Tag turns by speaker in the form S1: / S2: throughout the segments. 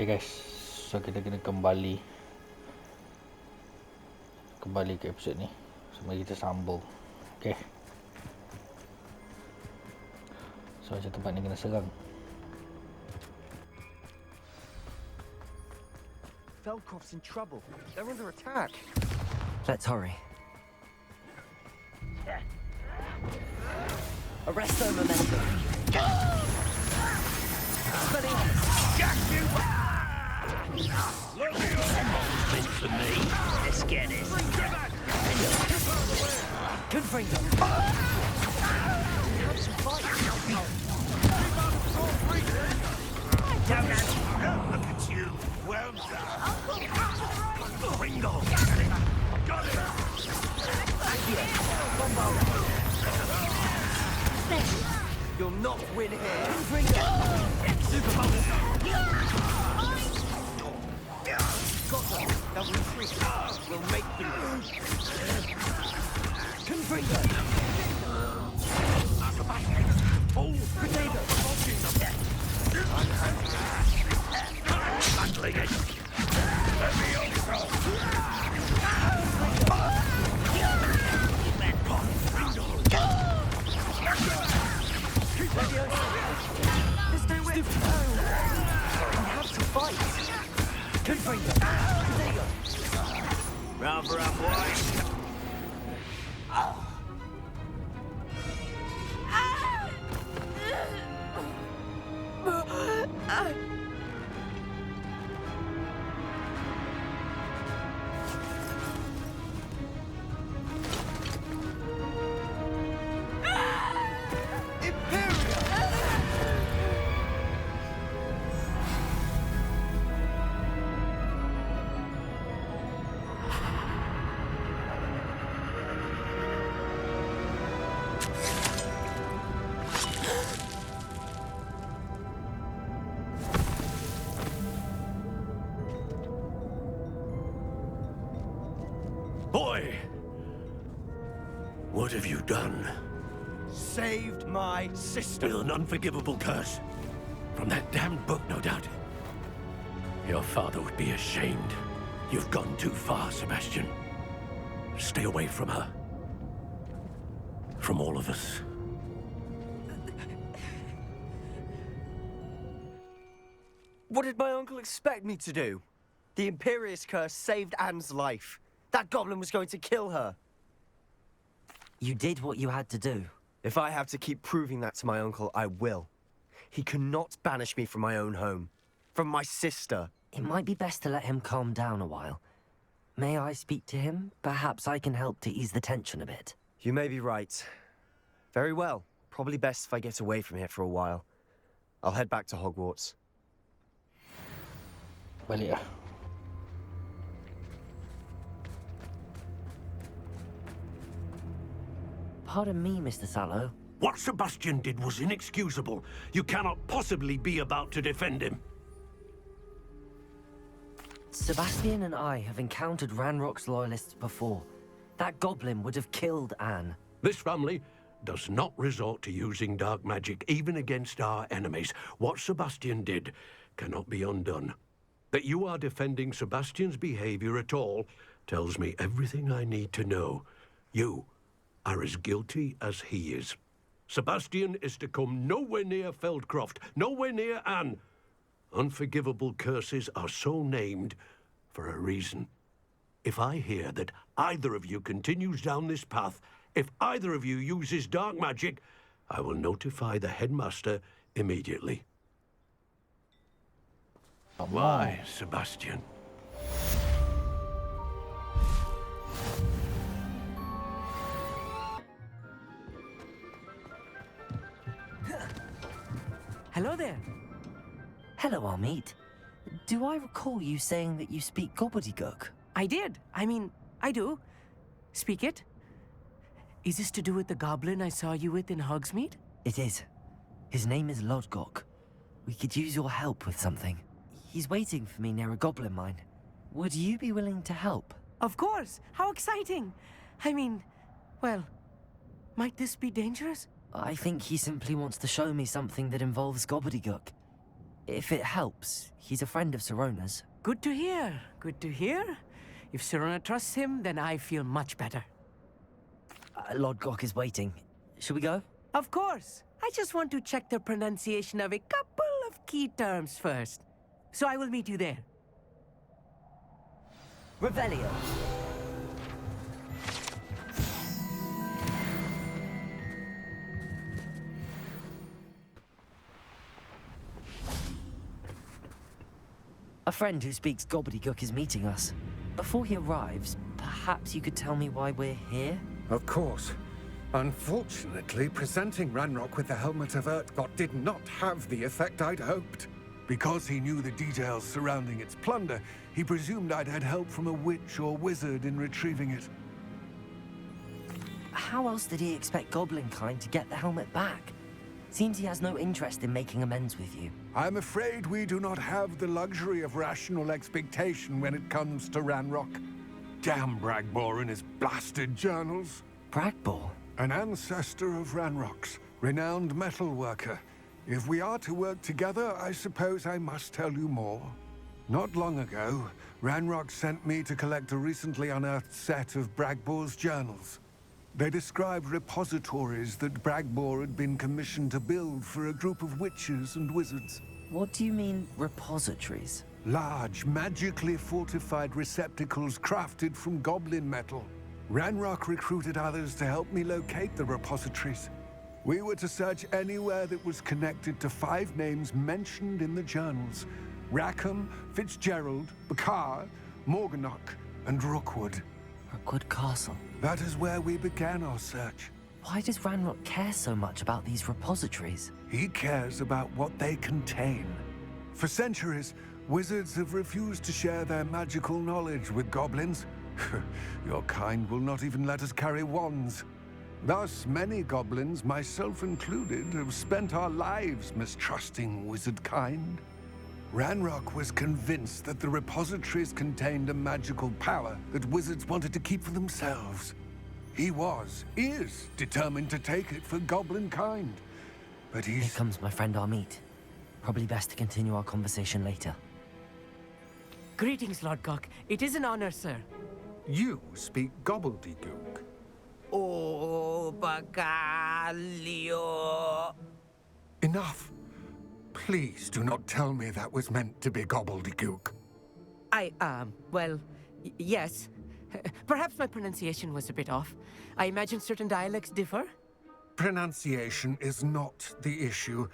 S1: Okay guys, so kita kena kembali ke episod ni. So mari kita sambung. Okay. So macam tempat ni kena serang.
S2: Feldcroft's in trouble. They're under attack.
S3: Let's hurry. Arrest their momentum.
S4: Meant for me. Let's get it.
S3: Good freedom.
S4: Look at you. Well done. Ringo. Got it.
S2: You'll not win here.
S4: Super Bowl.
S2: Got them. They'll retreat. We'll make them.
S3: Confringo.
S4: Oh, potato. Handling it. Let me also.
S2: Stay with. We have to fight.
S3: Confringo.
S4: Round for our boys. Boy, what have you done?
S2: Saved my sister.
S4: With an unforgivable curse. From that damned book, no doubt. Your father would be ashamed. You've gone too far, Sebastian. Stay away from her. From all of us.
S2: What did my uncle expect me to do? The Imperious curse saved Anne's life. That goblin was going to kill her.
S3: You did what you had to do.
S2: If I have to keep proving that to my uncle, I will. He cannot banish me from my own home. From my sister.
S3: It might be best to let him calm down a while. May I speak to him? Perhaps I can help to ease the tension a bit.
S2: You may be right. Very well. Probably best if I get away from here for a while. I'll head back to Hogwarts.
S1: Balik lah.
S3: Pardon me, Mr. Sallow.
S4: What Sebastian did was inexcusable. You cannot possibly be about to defend him.
S3: Sebastian and I have encountered Ranrock's loyalists before. That goblin would have killed Anne.
S4: This family does not resort to using dark magic, even against our enemies. What Sebastian did cannot be undone. That you are defending Sebastian's behavior at all tells me everything I need to know. You are as guilty as he is. Sebastian is to come nowhere near Feldcroft, nowhere near Anne. Unforgivable curses are so named for a reason. If I hear that either of you continues down this path, if either of you uses dark magic, I will notify the headmaster immediately. Why, Sebastian?
S3: Hello there. Hello, Amit. Do I recall you saying that you speak gobbledygook?
S5: I did. I mean, I do. Speak it. Is this to do with the goblin I saw you with in Hogsmeade?
S3: It is. His name is Lodgok. We could use your help with something. He's waiting for me near a goblin mine. Would you be willing to help?
S5: Of course. How exciting. I mean, well, might this be dangerous?
S3: I think he simply wants to show me something that involves gobbledygook. If it helps, he's a friend of Sirona's.
S5: Good to hear. Good to hear. If Sirona trusts him, then I feel much better.
S3: Lord Gok is waiting. Should we go?
S5: Of course. I just want to check the pronunciation of a couple of key terms first. So I will meet you there.
S3: Revelio. A friend who speaks gobbledygook is meeting us. Before he arrives, perhaps you could tell me why we're here?
S6: Of course. Unfortunately, presenting Ranrock with the Helmet of Urtkot did not have the effect I'd hoped. Because he knew the details surrounding its plunder, he presumed I'd had help from a witch or wizard in retrieving it.
S3: How else did he expect Goblinkind to get the helmet back? Seems he has no interest in making amends with you.
S6: I'm afraid we do not have the luxury of rational expectation when it comes to Ranrock. Damn Bragbor and his blasted journals.
S3: Bragbor?
S6: An ancestor of Ranrock's, renowned metal worker. If we are to work together, I suppose I must tell you more. Not long ago, Ranrock sent me to collect a recently unearthed set of Bragbor's journals. They described repositories that Bragbor had been commissioned to build for a group of witches and wizards.
S3: What do you mean, repositories?
S6: Large, magically fortified receptacles crafted from goblin metal. Ranrock recruited others to help me locate the repositories. We were to search anywhere that was connected to 5 names mentioned in the journals: Rackham, Fitzgerald, Bakar, Morganach, and Rookwood.
S3: Rookwood Castle.
S6: That is where we began our search.
S3: Why does Ranrock care so much about these repositories?
S6: He cares about what they contain. For centuries, wizards have refused to share their magical knowledge with goblins. Your kind will not even let us carry wands. Thus, many goblins, myself included, have spent our lives mistrusting wizard kind. Ranrock was convinced that the repositories contained a magical power that wizards wanted to keep for themselves. He is determined to take it for goblin kind. But
S3: Here comes my friend Amit. Probably best to continue our conversation later.
S5: Greetings, Lord Gok. It is an honor, sir.
S6: You speak gobbledygook.
S5: Oh, Bagalio.
S6: Enough. Please do not tell me that was meant to be gobbledygook.
S5: Yes. Perhaps my pronunciation was a bit off. I imagine certain dialects differ.
S6: Pronunciation is not the issue.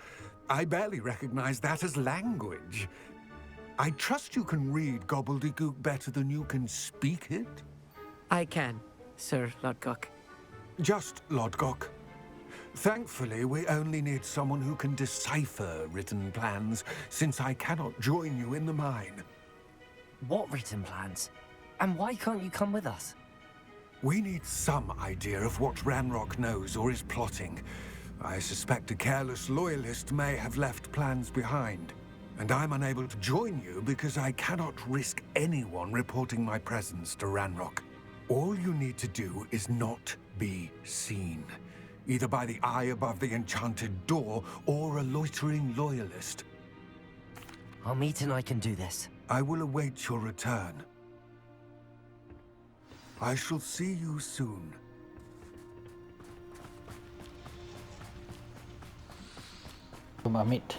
S6: I barely recognize that as language. I trust you can read gobbledygook better than you can speak it?
S5: I can, Sir Lord Gok.
S6: Just Lord Gok. Thankfully, we only need someone who can decipher written plans, since I cannot join you in the mine.
S3: What written plans? And why can't you come with us?
S6: We need some idea of what Ranrock knows or is plotting. I suspect a careless loyalist may have left plans behind. And I'm unable to join you because I cannot risk anyone reporting my presence to Ranrock. All you need to do is not be seen. Either by the eye above the enchanted door, or a loitering loyalist.
S3: Amit and I can do this.
S6: I will await your return. I shall see you soon.
S1: Amit.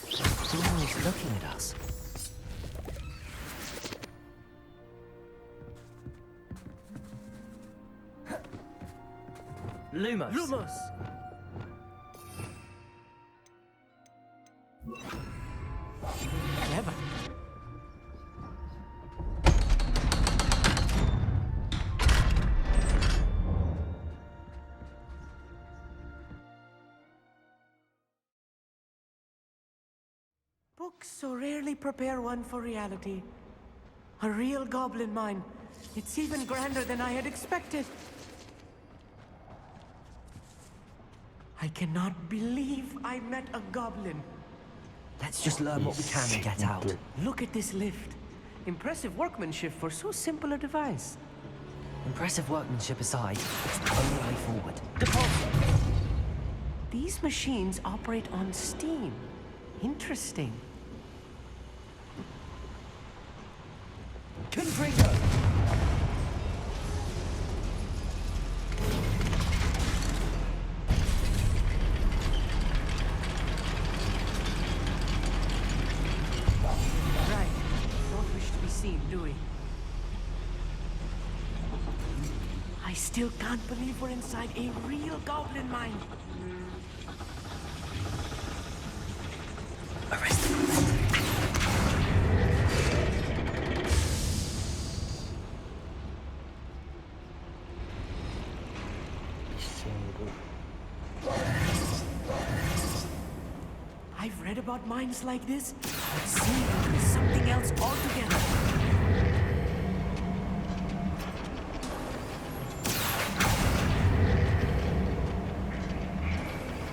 S3: Someone is looking at us. Lumos.
S5: Lumos! Clever. Books so rarely prepare one for reality. A real goblin mine. It's even grander than I had expected. I cannot believe I met a goblin.
S3: Let's just learn what we can and get out.
S5: Look at this lift. Impressive workmanship for so simple a device.
S3: Impressive workmanship aside, it's the only way forward. Deposit!
S5: These machines operate on steam. Interesting.
S2: Confringo!
S5: Right. Don't wish to be seen, do we? I still can't believe we're inside a real goblin mine. I've read about mines like this, but seeing it is something else altogether.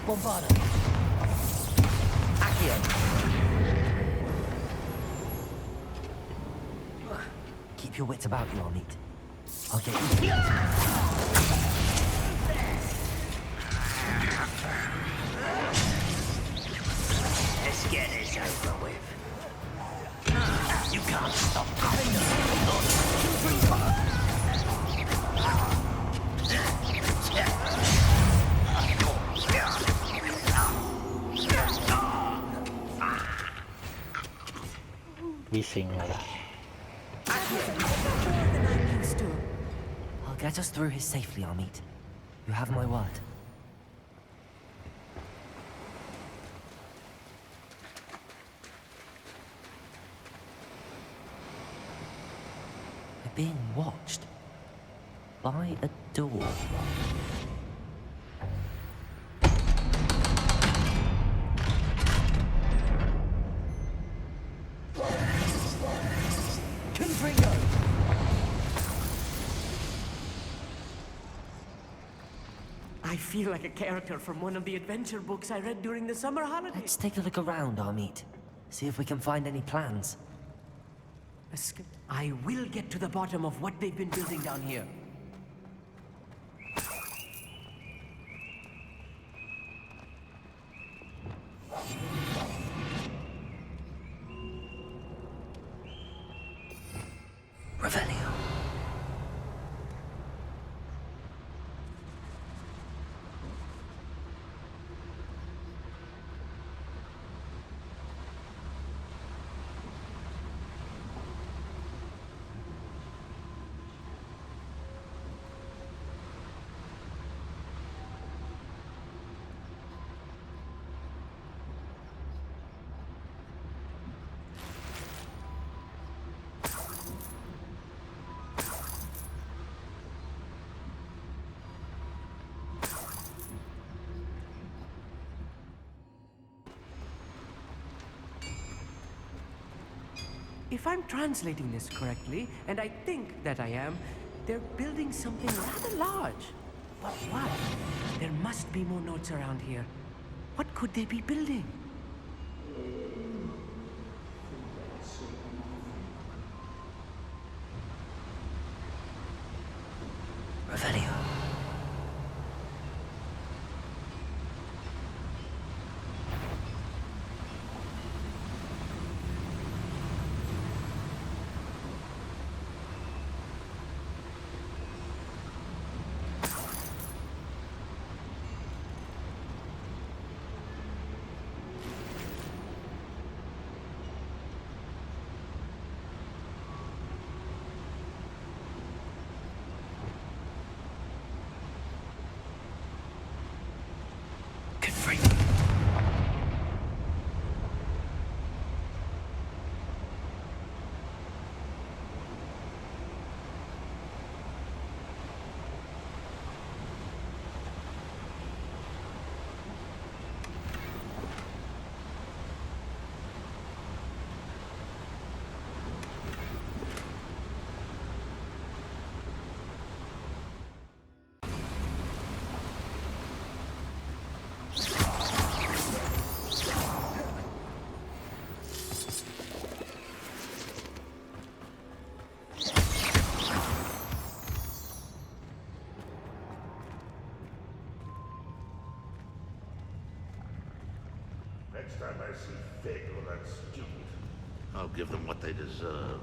S2: Bombarda. Accio.
S3: Keep your wits about you, Amit. I'll get you.
S2: Let's get this over with. You can't stop coming.
S1: Bising lah.
S5: More than I'm used to.
S3: I'll get us through here safely, Amit. You have my word. We're being watched by a door.
S2: Confringo!
S5: I feel like a character from one of the adventure books I read during the summer holidays.
S3: Let's take a look around, Amit. See if we can find any plans.
S5: I will get to the bottom of what they've been building down here.
S3: Revelio.
S5: If I'm translating this correctly, and I think that I am, they're building something rather large. But what? There must be more notes around here. What could they be building?
S3: Revelio.
S7: Next time I see Fig or that student, I'll give them what they deserve.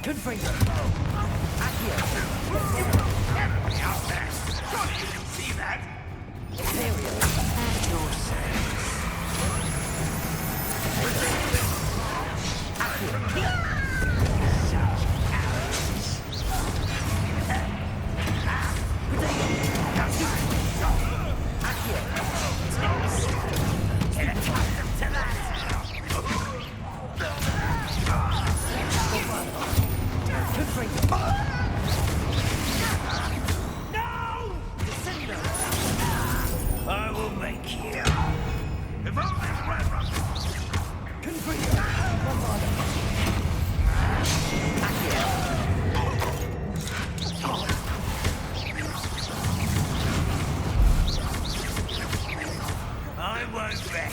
S3: Good for you.
S2: I will make you.
S7: If only Red
S2: I won't bet.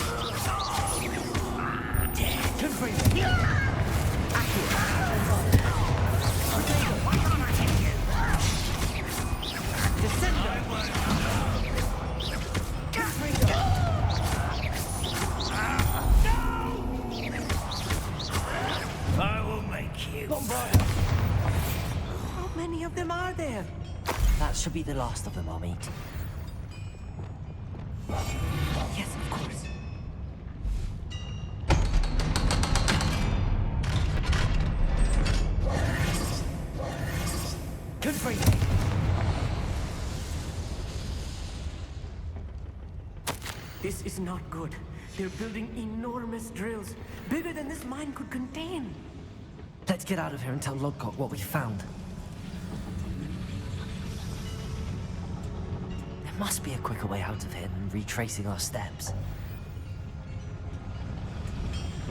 S3: Good for you.
S2: I will make you.
S5: How many of them are there?
S3: That should be the last of them, Amit.
S5: Yes, of course.
S3: Good for you.
S5: This is not good. They're building enormous drills, bigger than this mine could contain.
S3: Let's get out of here and tell Lodgok what we found. There must be a quicker way out of here than retracing our steps.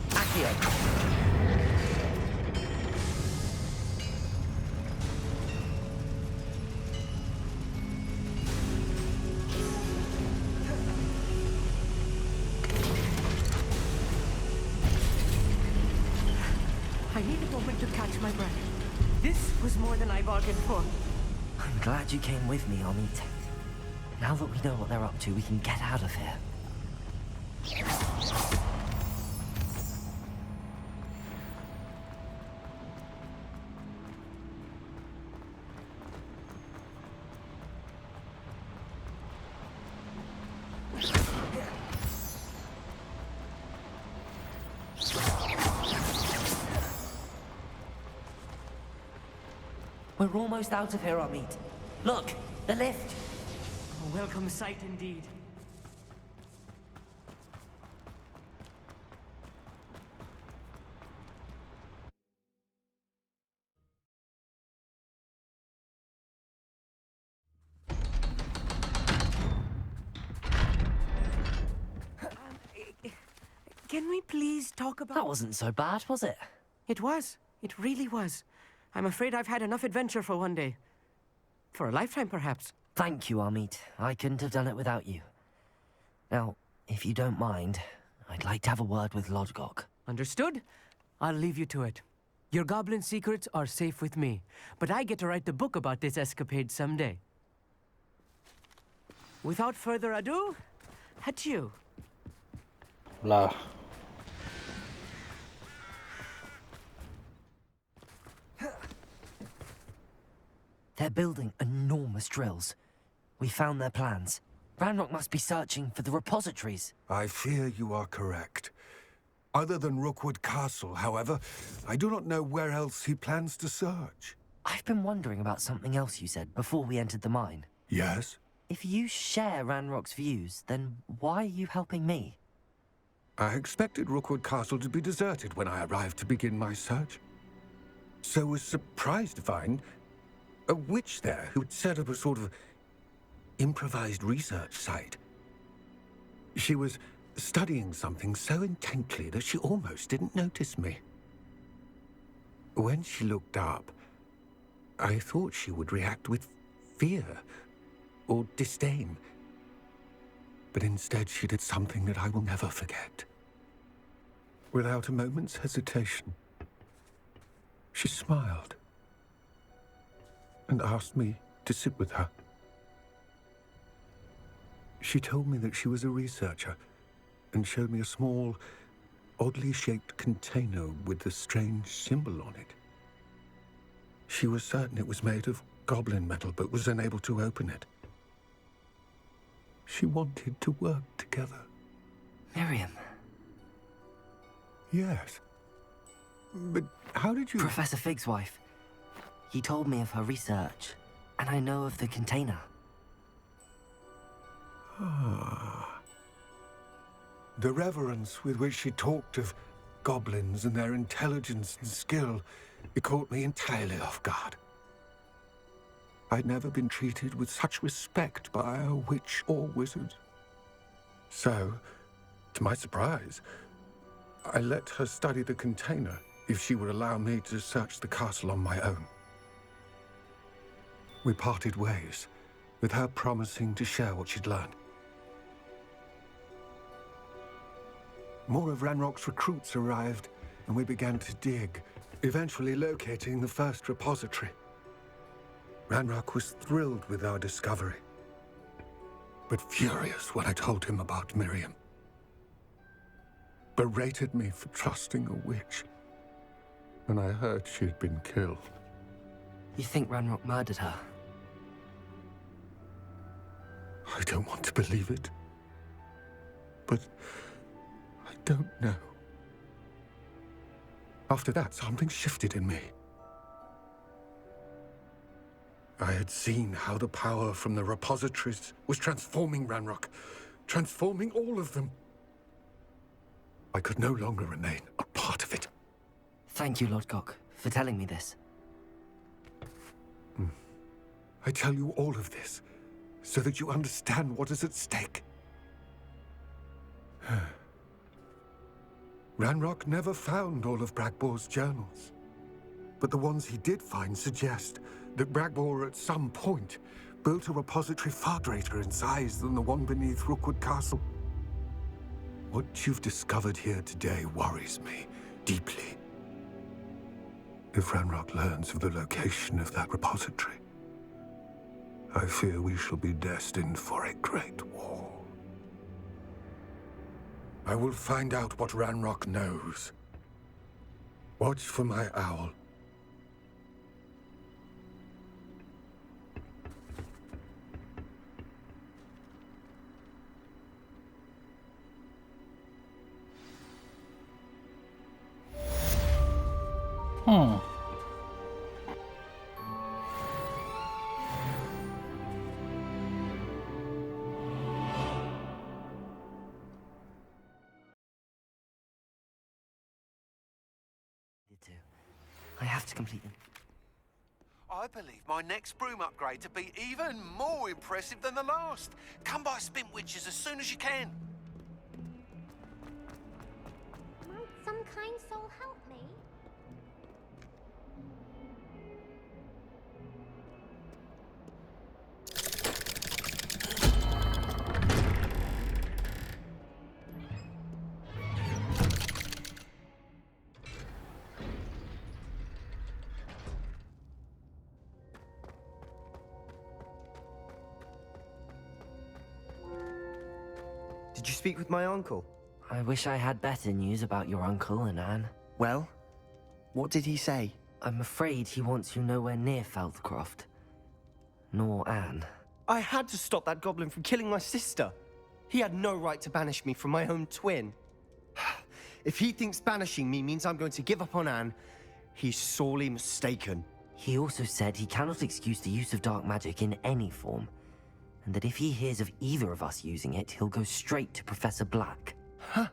S3: Accio!
S5: I need a moment to catch my breath. This was more than I bargained for.
S3: I'm glad you came with me, Amit. Now that we know what they're up to, we can get out of here. We're almost out of here, Amit. Look, the lift.
S5: A welcome sight indeed. Can we please talk about...
S3: That wasn't so bad, was it?
S5: It was. It really was. I'm afraid I've had enough adventure for one day. For a lifetime, perhaps.
S3: Thank you, Amit. I couldn't have done it without you. Now, if you don't mind, I'd like to have a word with Lodgok.
S5: Understood? I'll leave you to it. Your goblin secrets are safe with me, but I get to write the book about this escapade someday. Without further ado, adieu.
S1: Lah.
S3: They're building enormous drills. We found their plans. Ranrock must be searching for the repositories.
S6: I fear you are correct. Other than Rookwood Castle, however, I do not know where else he plans to search.
S3: I've been wondering about something else you said before we entered the mine.
S6: Yes?
S3: If you share Ranrock's views, then why are you helping me?
S6: I expected Rookwood Castle to be deserted when I arrived to begin my search. So was surprised to find a witch there who'd set up a sort of improvised research site. She was studying something so intently that she almost didn't notice me. When she looked up, I thought she would react with fear or disdain. But instead, she did something that I will never forget. Without a moment's hesitation, she smiled and asked me to sit with her. She told me that she was a researcher and showed me a small, oddly shaped container with a strange symbol on it. She was certain it was made of goblin metal, but was unable to open it. She wanted to work together.
S3: Miriam.
S6: Yes. But how did you...
S3: Professor Fig's wife. He told me of her research, and I know of the container.
S6: Ah. The reverence with which she talked of goblins and their intelligence and skill, it caught me entirely off guard. I'd never been treated with such respect by a witch or wizard. So, to my surprise, I let her study the container if she would allow me to search the castle on my own. We parted ways, with her promising to share what she'd learned. More of Ranrock's recruits arrived, and we began to dig, eventually locating the first repository. Ranrock was thrilled with our discovery, but furious when I told him about Miriam. Berated me for trusting a witch when I heard she'd been killed.
S3: You think Ranrock murdered her?
S6: I don't want to believe it, but I don't know. After that, something shifted in me. I had seen how the power from the repositories was transforming Ranrock, transforming all of them. I could no longer remain a part of it.
S3: Thank you, Lodgok, for telling me this.
S6: I tell you all of this so that you understand what is at stake. Ranrock never found all of Bragbor's journals, but the ones he did find suggest that Bragbor at some point built a repository far greater in size than the one beneath Rookwood Castle. What you've discovered here today worries me deeply. If Ranrock learns of the location of that repository, I fear we shall be destined for a great war. I will find out what Ranrock knows. Watch for my owl.
S3: I have to complete them.
S8: I believe my next broom upgrade to be even more impressive than the last. Come by Spin Witches as soon as you can.
S9: Might some kind soul help me?
S2: Did you speak with my uncle?
S3: I wish I had better news about your uncle and Anne.
S2: Well, what did he say?
S3: I'm afraid he wants you nowhere near Feldcroft. Nor Anne.
S2: I had to stop that goblin from killing my sister. He had no right to banish me from my own twin. If he thinks banishing me means I'm going to give up on Anne, he's sorely mistaken.
S3: He also said he cannot excuse the use of dark magic in any form, and that if he hears of either of us using it, he'll go straight to Professor Black.
S2: Huh?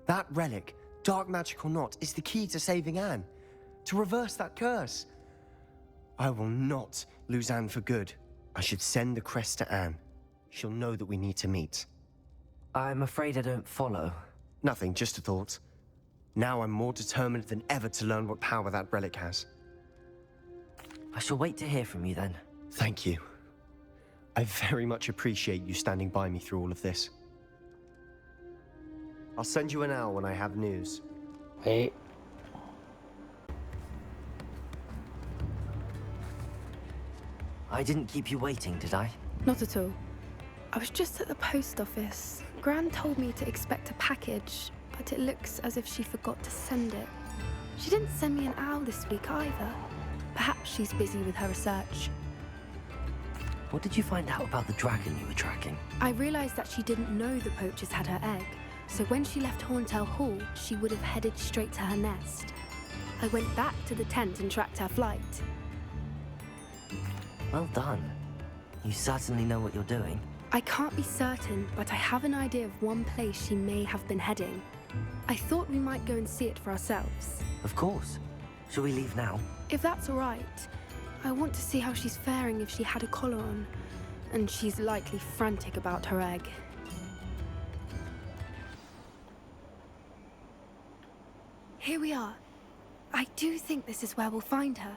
S2: That relic, dark magic or not, is the key to saving Anne. To reverse that curse. I will not lose Anne for good. I should send the crest to Anne. She'll know that we need to meet.
S3: I'm afraid I don't follow.
S2: Nothing, just a thought. Now I'm more determined than ever to learn what power that relic has.
S3: I shall wait to hear from you then.
S2: Thank you. I very much appreciate you standing by me through all of this. I'll send you an owl when I have news.
S1: Baik.
S3: I didn't keep you waiting, did I?
S10: Not at all. I was just at the post office. Gran told me to expect a package, but it looks as if she forgot to send it. She didn't send me an owl this week either. Perhaps she's busy with her research.
S3: What did you find out about the dragon you were tracking?
S10: I realized that she didn't know the poachers had her egg, so when she left Horntail Hall, she would have headed straight to her nest. I went back to the tent and tracked her flight.
S3: Well done. You certainly know what you're doing.
S10: I can't be certain, but I have an idea of one place she may have been heading. I thought we might go and see it for ourselves.
S3: Of course. Shall we leave now?
S10: If that's all right. I want to see how she's faring if she had a collar on. And she's likely frantic about her egg. Here we are. I do think this is where we'll find her.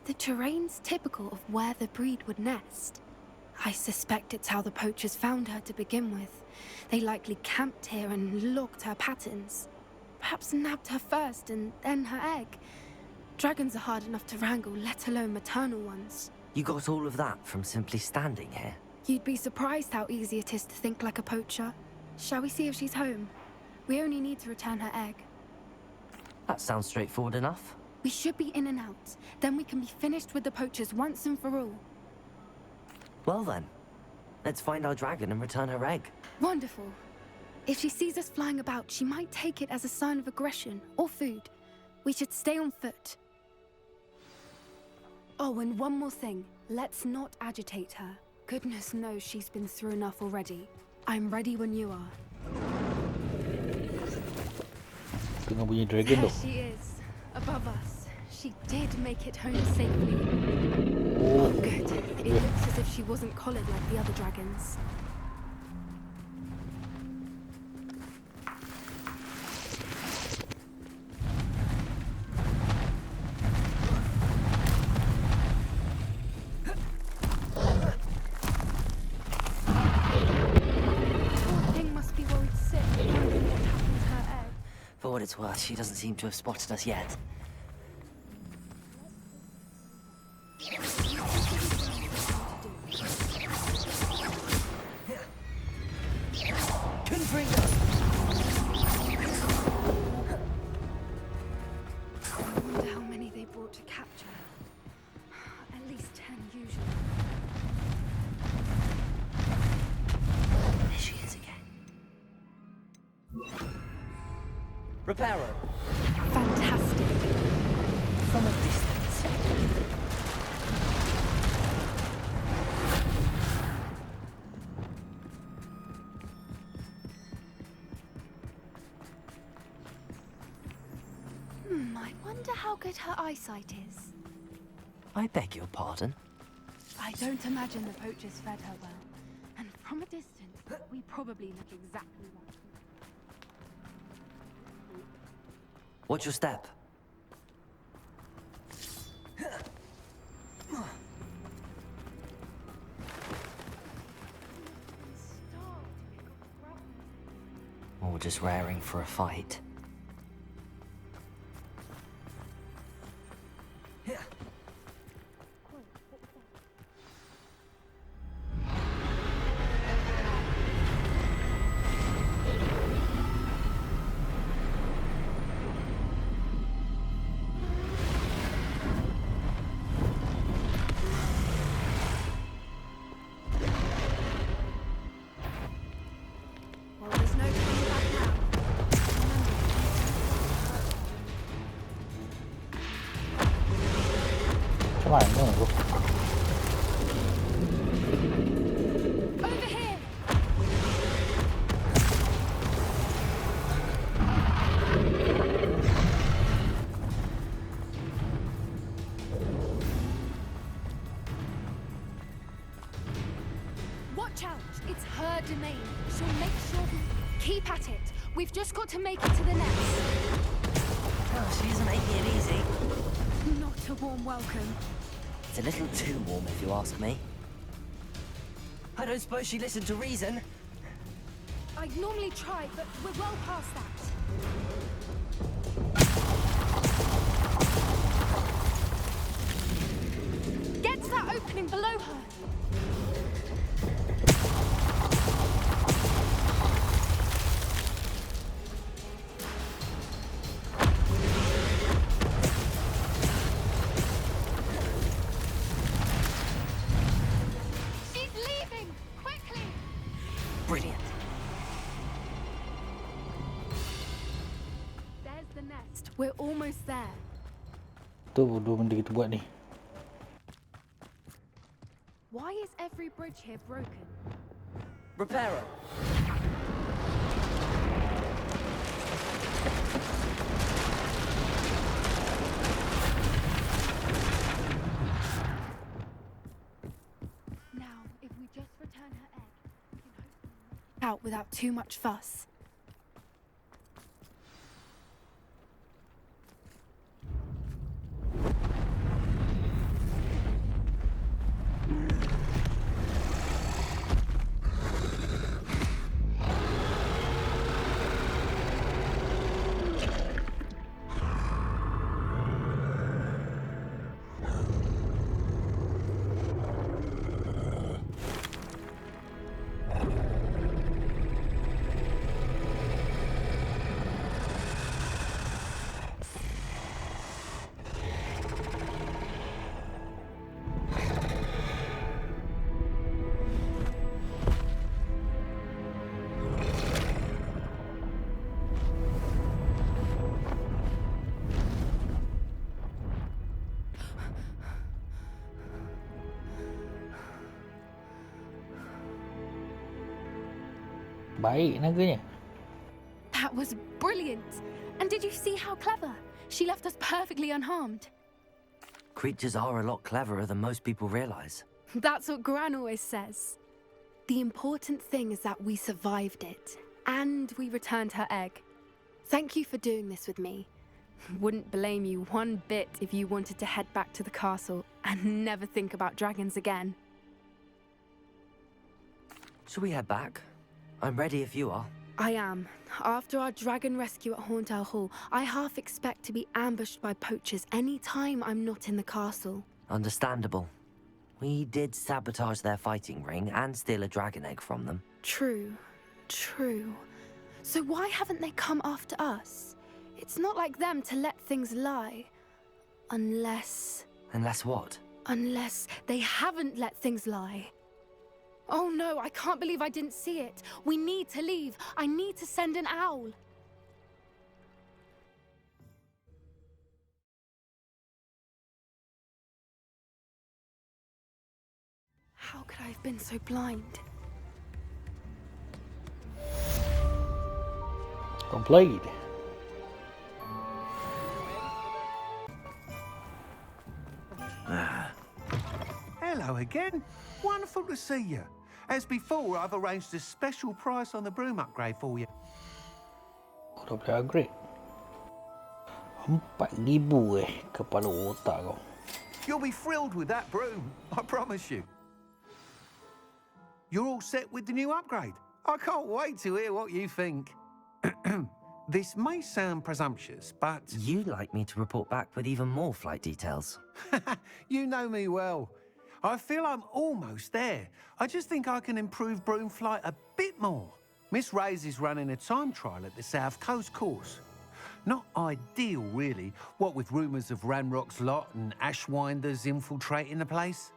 S10: The terrain's typical of where the breed would nest. I suspect it's how the poachers found her to begin with. They likely camped here and logged her patterns. Perhaps nabbed her first and then her egg. Dragons are hard enough to wrangle, let alone maternal ones.
S3: You got all of that from simply standing here?
S10: You'd be surprised how easy it is to think like a poacher. Shall we see if she's home? We only need to return her egg.
S3: That sounds straightforward enough.
S10: We should be in and out. Then we can be finished with the poachers once and for all.
S3: Well then, let's find our dragon and return her egg.
S10: Wonderful. If she sees us flying about, she might take it as a sign of aggression or food. We should stay on foot. Oh, and one more thing. Let's not agitate her. Goodness knows she's been through enough already. I'm ready when you are.
S1: Tengah bunyi dragon
S10: There
S1: tu.
S10: she is, above us. She did make it home safely.
S1: Oh,
S10: Good. It looks as if she wasn't collared like the other dragons. Poor thing must be worried sick, wondering what happened to her egg.
S3: For what it's worth, she doesn't seem to have spotted us yet.
S10: I wonder how many they brought to capture. At least 10 usually.
S3: There she is again. Reparo.
S10: Fantastic.
S3: From a distance.
S10: I wonder how good her eyesight is.
S3: I beg your pardon?
S10: I don't imagine the poachers fed her well. And from a distance, we probably look exactly like her.
S3: Watch your step. Or just raring for a fight.
S10: Well, there's no turning back now.
S1: macam mana tu?
S10: Over here! Watch out! It's her domain. She'll make sure we... Keep at it. We've just got to make it to the nest.
S3: Oh, she isn't making it easy.
S10: Not a warm welcome.
S3: It's a little too warm if you ask me. I don't suppose she listened to reason.
S10: I'd normally try, but we're well past that. Get to that opening below her. She's leaving! Quickly!
S3: Brilliant.
S10: There's the nest. We're almost there.
S1: Tu dua benda kita buat ni.
S10: Why is every bridge here broken?
S3: Reparo.
S10: Now, if we just return her egg, we can hopefully knock it out without too much fuss.
S1: Baik naganya.
S10: That was brilliant! And did you see how clever? She left us perfectly unharmed.
S3: Creatures are a lot cleverer than most people realize.
S10: That's what Gran always says. The important thing is that we survived it, and we returned her egg. Thank you for doing this with me. Wouldn't blame you one bit if you wanted to head back to the castle and never think about dragons again.
S3: Should we head back? I'm ready if you are.
S10: I am. After our dragon rescue at Hauntow Hall, I half expect to be ambushed by poachers any time I'm not in the castle.
S3: Understandable. We did sabotage their fighting ring and steal a dragon egg from them.
S10: True. So why haven't they come after us? It's not like them to let things lie. Unless
S3: what?
S10: Unless they haven't let things lie. Oh no, I can't believe I didn't see it. We need to leave. I need to send an owl. How could I have been so blind?
S1: Complete.
S8: Hello again. Wonderful to see you. As before, I've arranged a special price on the broom upgrade for you.
S1: Kau dah boleh upgrade. 4,000 kepala otak kau.
S8: You'll be thrilled with that broom, I promise you. You're all set with the new upgrade. I can't wait to hear what you think. This may sound presumptuous, but...
S3: You'd like me to report back with even more flight details.
S8: You know me well. I feel I'm almost there. I just think I can improve broom flight a bit more. Miss Ray's is running a time trial at the South Coast course. Not ideal, really, what with rumours of Ranrock's lot and Ashwinders infiltrating the place.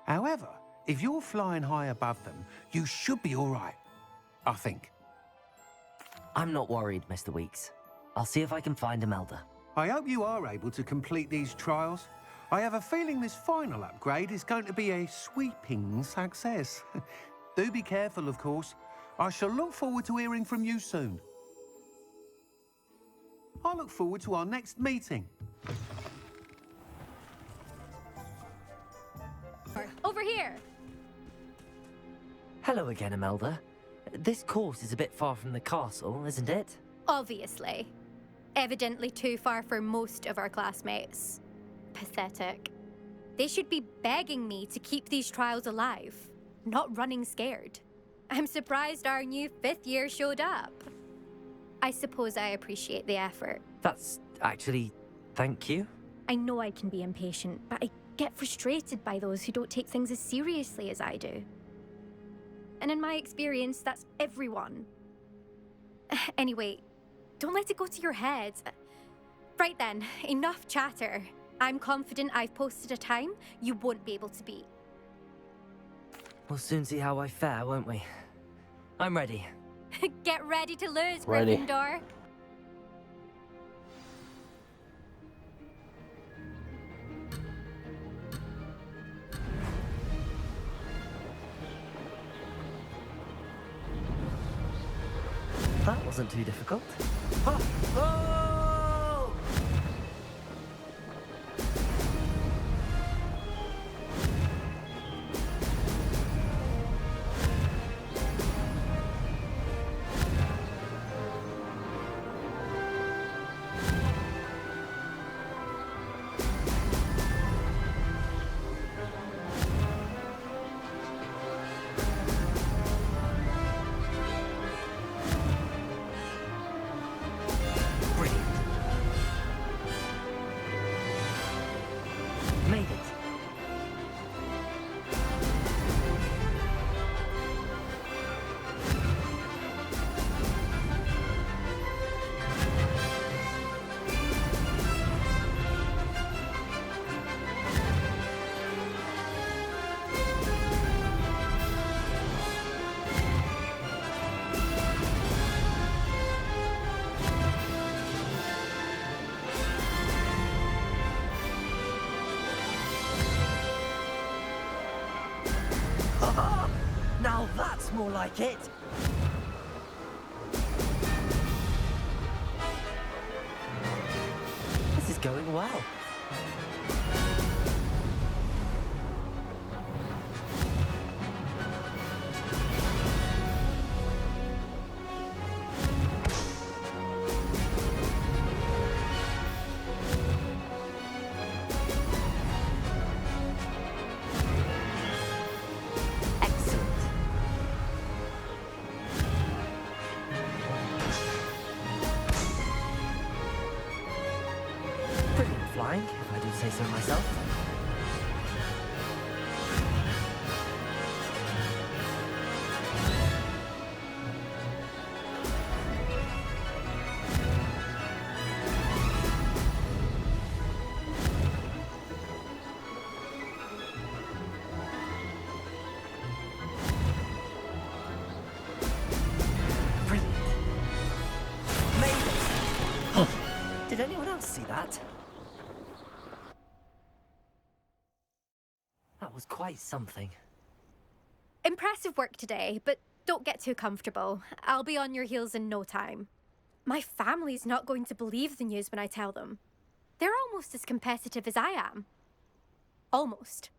S8: However, if you're flying high above them, you should be all right, I think.
S3: I'm not worried, Mr. Weeks. I'll see if I can find Imelda.
S8: I hope you are able to complete these trials. I have a feeling this final upgrade is going to be a sweeping success. Do be careful, of course. I shall look forward to hearing from you soon. I look forward to our next meeting.
S9: Over here!
S3: Hello again, Imelda. This course is a bit far from the castle, isn't it?
S9: Obviously. Evidently too far for most of our classmates. Pathetic. They should be begging me to keep these trials alive. not running scared. I'm surprised our new 5th year showed up. I suppose I appreciate the effort.
S3: That's actually... thank you.
S9: I know I can be impatient, but I get frustrated by those who don't take things as seriously as I do. And in my experience, that's everyone. Anyway, don't let it go to your head. Right then, enough chatter. I'm confident I've posted a time you won't be able to beat.
S3: We'll soon see how I fare, won't we? I'm ready.
S9: Get ready to lose,
S1: Ready.
S9: Gryffindor.
S3: That wasn't too difficult. Ha! Oh! Brilliant. Made it. Now that's more like it. This is going well. Excellent. Brilliant flying, if I do say so myself. Brilliant. Made it. Did anyone else see that? That was quite something.
S9: Impressive work today, but don't get too comfortable. I'll be on your heels in no time. My family's not going to believe the news when I tell them. They're almost as competitive as I am. Almost.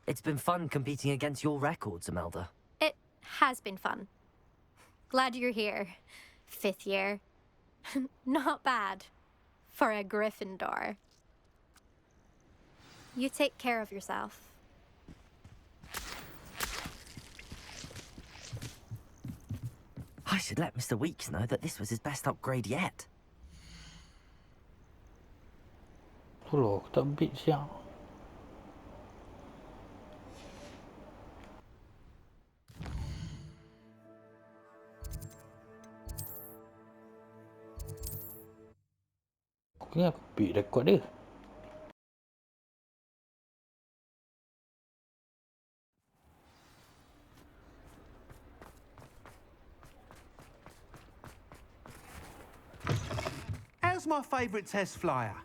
S3: It's been fun competing against your records, Imelda.
S9: It has been fun. Glad you're here. 5th year. Not bad. For a Gryffindor. You take care of yourself.
S3: I should let Mr. Weeks know that this was his best upgrade yet.
S1: Telur, aku tak beat siang. Aku kira aku beat rekod dia.
S8: How's my favourite test flyer?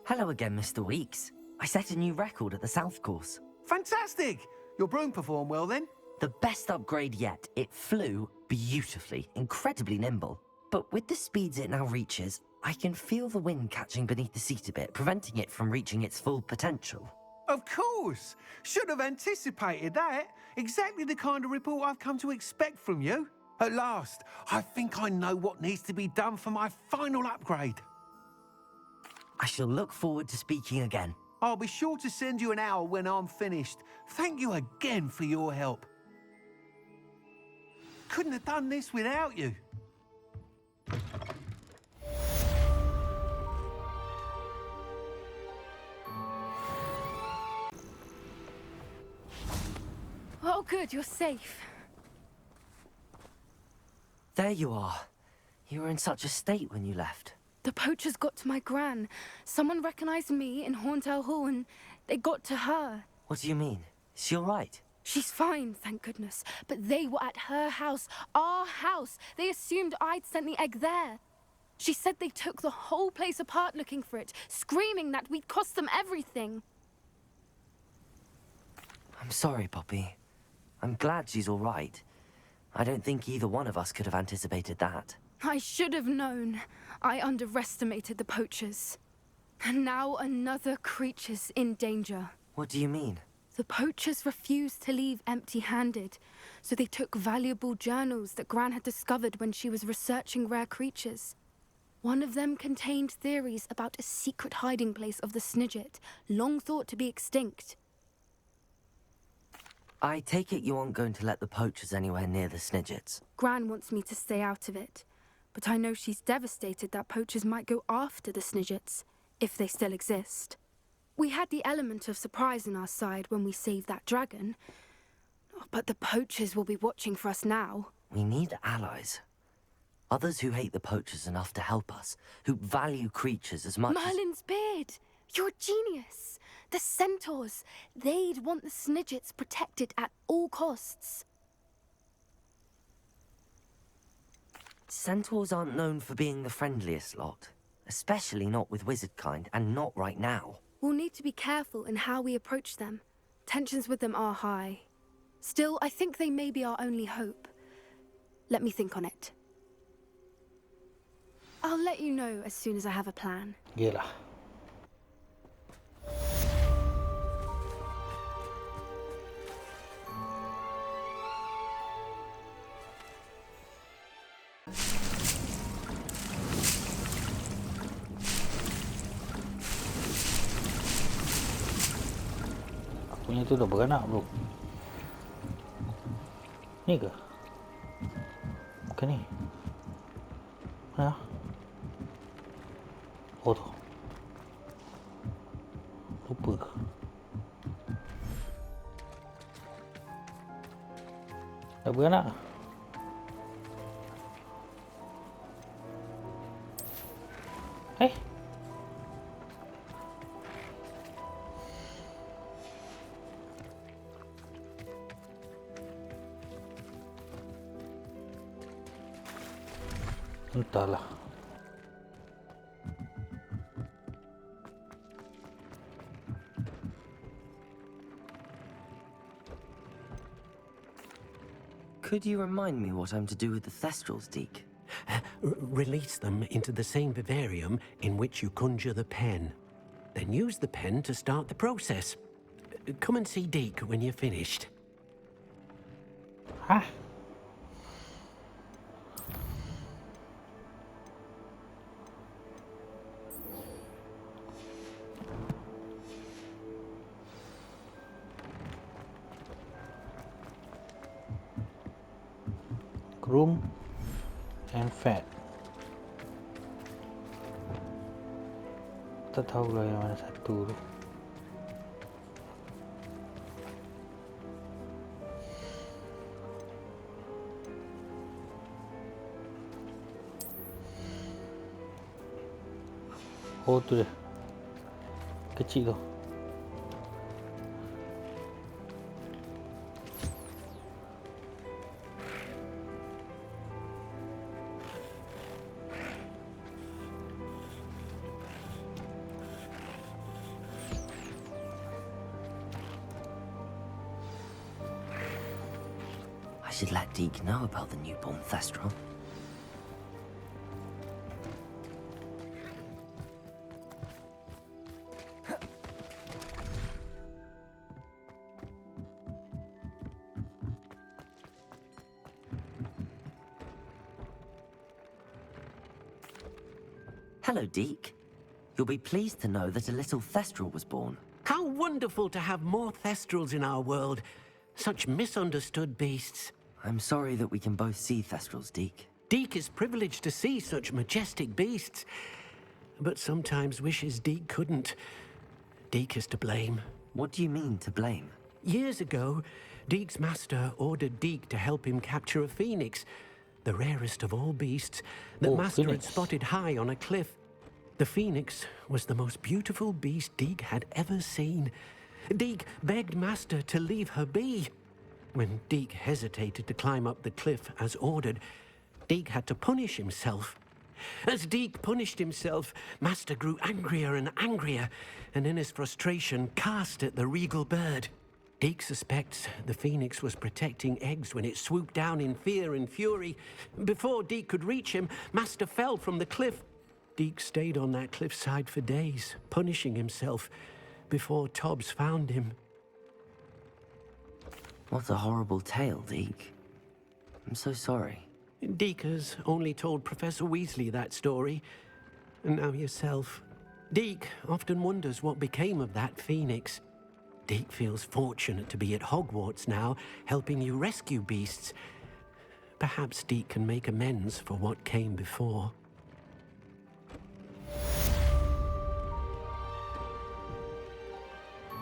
S3: Hello again, Mr. Weeks. I set a new record at the South Course.
S8: Fantastic! Your broom performed well then?
S3: The best upgrade yet. It flew beautifully, incredibly nimble. But with the speeds it now reaches, I can feel the wind catching beneath the seat a bit, preventing it from reaching its full potential.
S8: Of course! Should have anticipated that. Exactly the kind of report I've come to expect from you. At last, I think I know what needs to be done for my final upgrade.
S3: I shall look forward to speaking again.
S8: I'll be sure to send you an owl when I'm finished. Thank you again for your help. Couldn't have done this without you.
S10: Oh, good, you're safe.
S3: There you are. You were in such a state when you left.
S10: The poachers got to my gran. Someone recognized me in Horntail Hall and they got to her.
S3: What do you mean? Is she all right?
S10: She's fine, thank goodness. But they were at her house, our house. They assumed I'd sent the egg there. She said they took the whole place apart looking for it, screaming that we'd cost them everything.
S3: I'm sorry, Poppy. I'm glad she's all right. I don't think either one of us could have anticipated that.
S10: I should have known. I underestimated the poachers. And now another creature's in danger.
S3: What do you mean?
S10: The poachers refused to leave empty-handed, so they took valuable journals that Gran had discovered when she was researching rare creatures. One of them contained theories about a secret hiding place of the Snidget, long thought to be extinct.
S3: I take it you aren't going to let the poachers anywhere near the Snidgets.
S10: Gran wants me to stay out of it, but I know she's devastated that poachers might go after the Snidgets, if they still exist. We had the element of surprise on our side when we saved that dragon, but the poachers will be watching for us now.
S3: We need allies. Others who hate the poachers enough to help us, who value creatures as much
S10: Merlin's beard! You're a genius! The centaurs! They'd want the Snidgets protected at all costs.
S3: Centaurs aren't known for being the friendliest lot. Especially not with wizard kind, and not right now.
S10: We'll need to be careful in how we approach them. Tensions with them are high. Still, I think they may be our only hope. Let me think on it. I'll let you know as soon as I have a plan.
S1: Yelah. Punya tu dah beranak bro. Ni ke? Bukan ni. Mana? Oh tu. Lupa ke? Dah beranak? Eh? Entahlah.
S3: Could you remind me what I'm to do with the Thestrals, Deke?
S4: Release them into the same vivarium in which you conjure the pen. Then use the pen to start the process. Come and see Deke when you're finished.
S1: Hah? Groom and fat. Tak tahulah yang mana satu tu. Oh tu dia. Kecil tu.
S3: I should let Deke know about the newborn Thestral. Hello, Deke. You'll be pleased to know that a little Thestral was born.
S4: wonderful to have more Thestrals in our world. Such misunderstood beasts.
S3: I'm sorry that we can both see Thestrals, Deke.
S4: Deke is privileged to see such majestic beasts, but sometimes wishes Deke couldn't. Deke is to blame.
S3: What do you mean, to blame?
S4: Years ago, Deke's master ordered Deke to help him capture a phoenix, the rarest of all beasts, that Master
S1: Phoenix.
S4: had spotted high on a cliff. The phoenix was the most beautiful beast Deke had ever seen. Deke begged Master to leave her be. When Deke hesitated to climb up the cliff as ordered, Deke had to punish himself. As Deke punished himself, Master grew angrier and angrier, and in his frustration cast at the regal bird. Deke suspects the phoenix was protecting eggs when it swooped down in fear and fury. Before Deke could reach him, Master fell from the cliff. Deke stayed on that cliffside for days, punishing himself, before Tobbs found him.
S3: What a horrible tale, Deke. I'm so sorry.
S4: Deke has only told Professor Weasley that story, and now yourself. Deke often wonders what became of that phoenix. Deke feels fortunate to be at Hogwarts now, helping you rescue beasts. Perhaps Deke can make amends for what came before.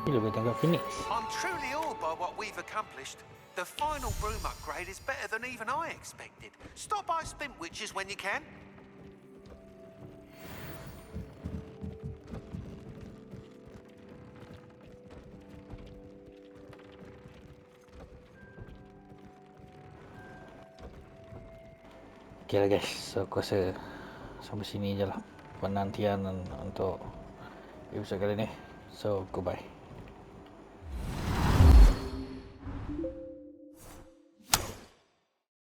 S1: Ni lebih tangkap Phoenix.
S8: I'm truly awed by what we've accomplished. The final broom upgrade is better than even I expected. Stop by Spintwitches when you can.
S1: Okay lah guys, so aku rasa sampai sini je lah penantian untuk episode kali ni. So goodbye.